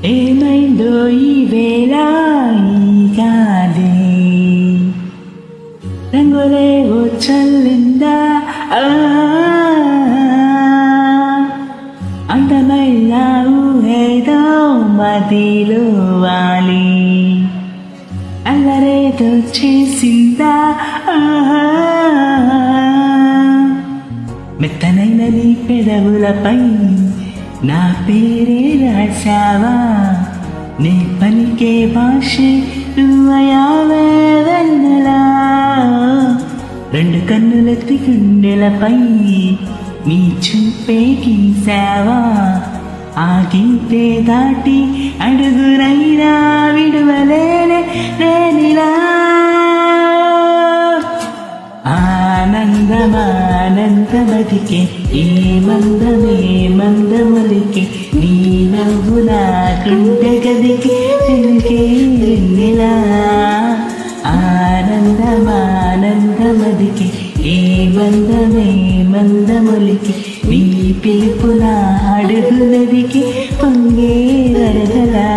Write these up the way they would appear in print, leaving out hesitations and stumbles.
ఏమైందో ఈ వేళ ఈ గాలి రంగులేవో చల్లిందా అందమైన ఊహేదో మదిలో వాలి అల్లరేదో చేసిందా మెత్తనైన నీ పెదవులపై నా పేరే రాశావా నీ పలికే భాషే నువ్వయావే వెన్నెలా రెండు కన్నులెత్తి గుండెలపై నీ చూపే గీసావా ఆ గీతే దాటి అడుగురైనా విడువలేనే నేనిలా ఆనందమానందమదికే ఏ మందమే మందమలికే నీ నవ్వు నా గుండె గదికి వెనుకే వెన్నెలా ఆనందమానందమదికే ఏ మందమే మందమొలికి నీ పిలుపు నా అడుగు నదికి పొంగే వరదలా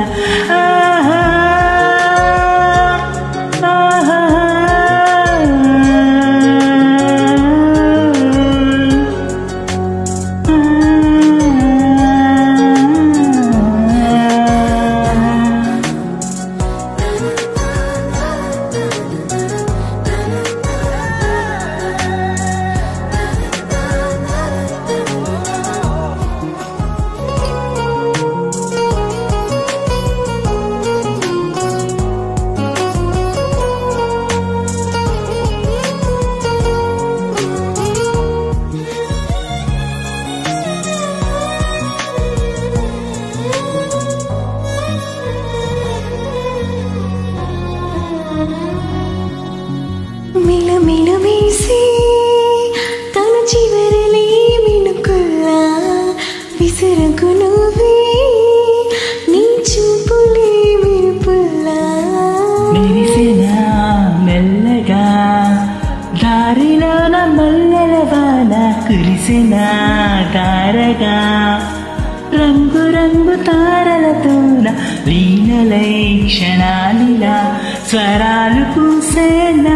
మిలమిలమేసి తన చివరలే మినుకుల్లా విసరకు నువ్వే నీ చూపులే విరుపుల్లా మెరిసినా మెల్లగా దారిలో నా మల్లెల వాన కురిసినా తారగా రంగు రంగు తారలతోన లీనలై క్షణాలిలా స్వరాలు పూసేనా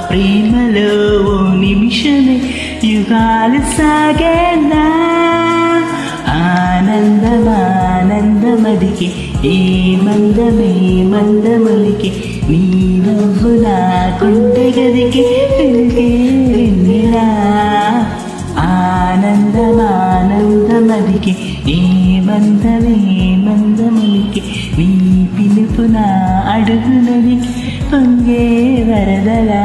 ప్రేమలో ఓ నిమిషమే యుగాలు సాగేనా ఆనందమానందమదికి ఏ మందమే మందమలికి నీ నవ్వు నా గుండె గదికి వెనుకే వెన్నెలా ఆనందమానందమదికి ఏ మందమే మందమలికి నీ పిలుపు నా అడుగు నదికి పొంగే వరదలా